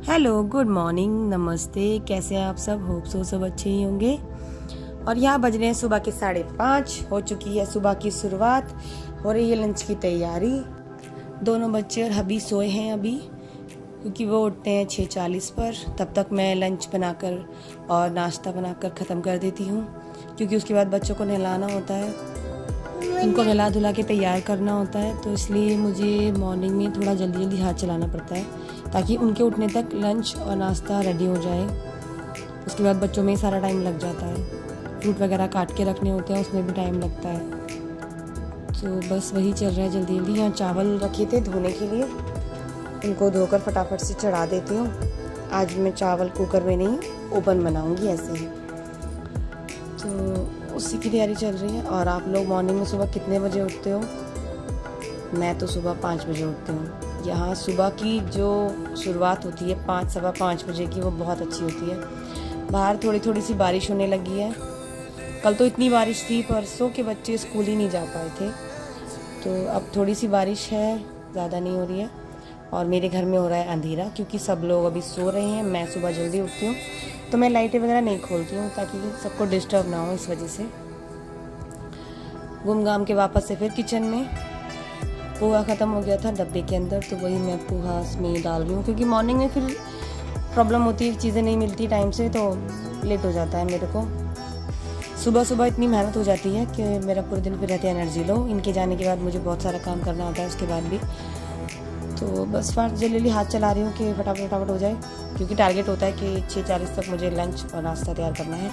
Hello, good morning, नमस्ते। कैसे हैं आप सब? होप सो सब अच्छे ही होंगे। और यहाँ बज रहे हैं सुबह के 5:30। हो चुकी है सुबह की शुरुआत, हो रही है लंच की तैयारी। दोनों बच्चे और हबी सोए हैं अभी, क्योंकि वो उठते हैं 6:40 पर। तब तक मैं लंच बनाकर और नाश्ता बनाकर ख़त्म कर देती हूँ, क्योंकि उसके बाद बच्चों को नहलाना होता है, उनको नहला धुला के तैयार करना होता है। तो इसलिए मुझे मॉर्निंग में थोड़ा जल्दी जल्दी हाथ चलाना पड़ता है, ताकि उनके उठने तक लंच और नाश्ता रेडी हो जाए। उसके बाद बच्चों में ही सारा टाइम लग जाता है, फ्रूट वगैरह काट के रखने होते हैं, उसमें भी टाइम लगता है। तो बस वही चल रहा है जल्दी जल्दी। यहाँ चावल रखे थे धोने के लिए, उनको धोकर फटाफट से चढ़ा देती हूँ। आज मैं चावल कुकर में नहीं, ओपन बनाऊँगी ऐसे ही। तो उसी की तैयारी चल रही है। और आप लोग मॉर्निंग में सुबह कितने बजे उठते हो? मैं तो सुबह 5 बजे उठती हूँ। यहाँ सुबह की जो शुरुआत होती है 5 सवा 5 बजे की, वो बहुत अच्छी होती है। बाहर थोड़ी थोड़ी सी बारिश होने लगी है। कल तो इतनी बारिश थी, परसों के बच्चे स्कूल ही नहीं जा पाए थे। तो अब थोड़ी सी बारिश है, ज़्यादा नहीं हो रही है। और मेरे घर में हो रहा है अंधेरा, क्योंकि सब लोग अभी सो रहे हैं। मैं सुबह जल्दी उठती हूँ, तो मैं लाइटें वगैरह नहीं खोलती हूँ, ताकि सबको डिस्टर्ब ना हो। इस वजह से घूम घाम के वापस से फिर किचन में। पोहा ख़त्म हो गया था डब्बे के अंदर, तो वही मैं पोहा इसमें डाल रही हूँ, क्योंकि मॉर्निंग में फिर प्रॉब्लम होती है, चीज़ें नहीं मिलती टाइम से, तो लेट हो जाता है मेरे को। सुबह सुबह इतनी मेहनत हो जाती है कि मेरा पूरे दिन फिर रहती है एनर्जी लो। इनके जाने के बाद मुझे बहुत सारा काम करना होता है उसके बाद भी। तो बस फास्ट जल्दी हाथ चला रही हूँ कि फटाफट फटाफट हो जाए, क्योंकि टारगेट होता है कि 6:40 तक मुझे लंच और नाश्ता तैयार करना है।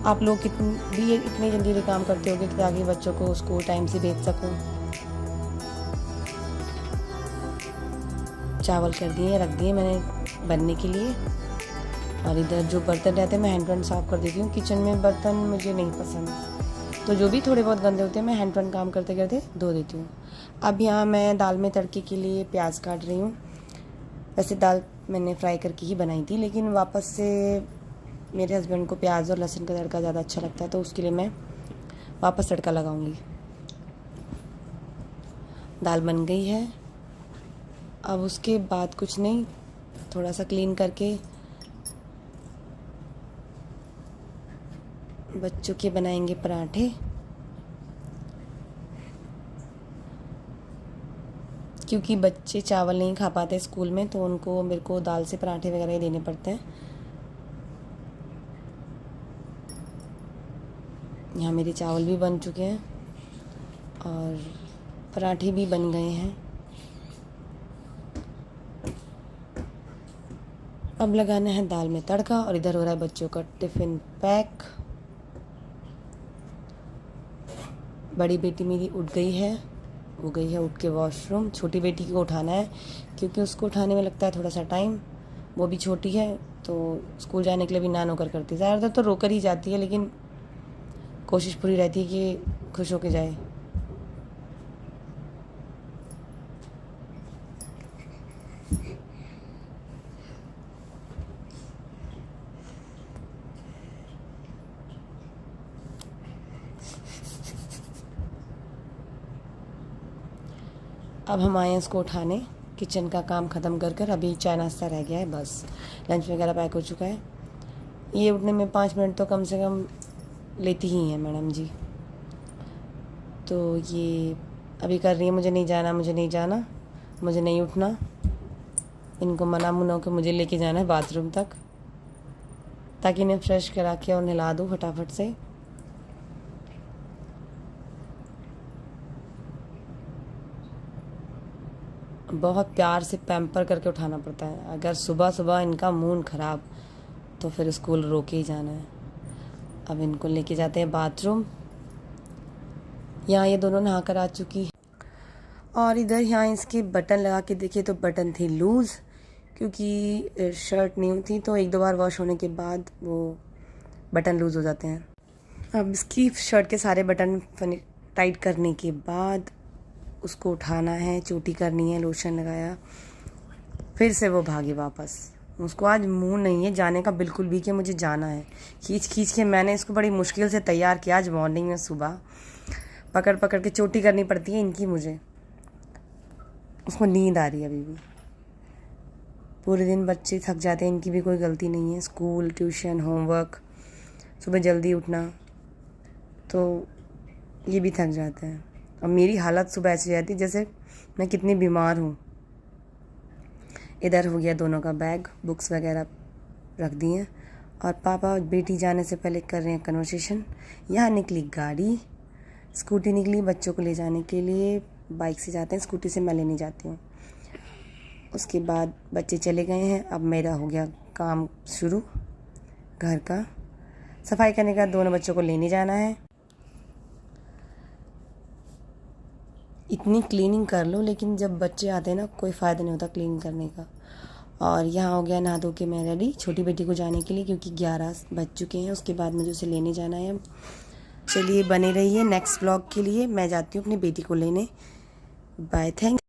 आप लोग इतनी जल्दी काम करते होगे कि ताकि बच्चों को स्कूल टाइम से भेज सकूँ। चावल कर दिए, रख दिए मैंने बनने के लिए। और इधर जो बर्तन रहते हैं मैं हैंड टू हैंड साफ़ कर देती हूँ। किचन में बर्तन मुझे नहीं पसंद, तो जो भी थोड़े बहुत गंदे होते हैं मैं हैंड टू हैंड काम करते करते धो देती हूँ। अब यहाँ मैं दाल में तड़के के लिए प्याज काट रही हूँ। वैसे दाल मैंने फ्राई करके ही बनाई थी, लेकिन वापस से मेरे हस्बैंड को प्याज और लहसुन का तड़का ज़्यादा अच्छा लगता है, तो उसके लिए मैं वापस तड़का लगाऊंगी। दाल बन गई है। अब उसके बाद कुछ नहीं, थोड़ा सा क्लीन करके बच्चों के बनाएंगे पराठे, क्योंकि बच्चे चावल नहीं खा पाते स्कूल में, तो उनको मेरे को दाल से पराठे वगैरह देने पड़ते हैं। यहाँ मेरे चावल भी बन चुके हैं और पराठे भी बन गए हैं। अब लगाना है दाल में तड़का, और इधर हो रहा है बच्चों का टिफ़िन पैक। बड़ी बेटी मेरी उठ गई है, वो गई है उठ के वॉशरूम। छोटी बेटी को उठाना है, क्योंकि उसको उठाने में लगता है थोड़ा सा टाइम। वो भी छोटी है, तो स्कूल जाने के लिए भी ना नोकर करती है। ज़्यादातर तो रोकर ही जाती है, लेकिन कोशिश पूरी रहती है कि खुश होके जाए। अब हम आए हैं इसको उठाने। किचन का काम ख़त्म कर कर अभी चाय नाश्ता रह गया है, बस लंच वगैरह पैक हो चुका है। ये उठने में 5 मिनट तो कम से कम लेती ही हैं मैडम जी। तो ये अभी कर रही है, मुझे नहीं जाना, मुझे नहीं जाना, मुझे नहीं उठना। इनको मना मुना के मुझे लेके जाना है बाथरूम तक, ताकि इन्हें फ्रेश करा के और नहला दूँ फटाफट से। बहुत प्यार से पैम्पर करके उठाना पड़ता है। अगर सुबह सुबह इनका मूड ख़राब, तो फिर स्कूल रोके ही जाना है। अब इनको लेके जाते हैं बाथरूम। यहाँ ये दोनों नहा कर आ चुकी है। और इधर यहाँ इसके बटन लगा के देखिए, तो बटन थे लूज़, क्योंकि शर्ट न्यू थी, तो 1-2 बार वॉश होने के बाद वो बटन लूज़ हो जाते हैं। अब इसकी शर्ट के सारे बटन टाइट करने के बाद उसको उठाना है, चोटी करनी है, लोशन लगाया, फिर से वो भागी वापस। उसको आज मूड नहीं है जाने का बिल्कुल भी, कि मुझे जाना है। खींच खींच के मैंने इसको बड़ी मुश्किल से तैयार किया आज मॉर्निंग में। सुबह पकड़ पकड़ के चोटी करनी पड़ती है इनकी मुझे। उसको नींद आ रही है अभी भी, पूरे दिन बच्चे थक जाते हैं, इनकी भी कोई गलती नहीं है, स्कूल, ट्यूशन, होमवर्क, सुबह जल्दी उठना, तो ये भी थक जाते हैं। और मेरी हालत सुबह ऐसी रहती है जैसे मैं कितनी बीमार हूँ। इधर हो गया दोनों का बैग, बुक्स वगैरह रख दिए हैं और पापा बेटी जाने से पहले कर रहे हैं कन्वर्सेशन। यहाँ निकली गाड़ी, स्कूटी निकली बच्चों को ले जाने के लिए, बाइक से जाते हैं, स्कूटी से मैं लेने जाती हूँ। उसके बाद बच्चे चले गए हैं, अब मेरा हो गया काम शुरू घर का। सफाई करने के बाद दोनों बच्चों को लेने जाना है। इतनी क्लीनिंग कर लो लेकिन जब बच्चे आते हैं ना कोई फ़ायदा नहीं होता क्लीनिंग करने का। और यहाँ हो गया नहा धो के मैं रेडी छोटी बेटी को जाने के लिए, क्योंकि 11 बज चुके हैं। उसके बाद मुझे उसे लेने जाना है। चलिए बने रहिए नेक्स्ट ब्लॉग के लिए। मैं जाती हूँ अपनी बेटी को लेने। Bye, thank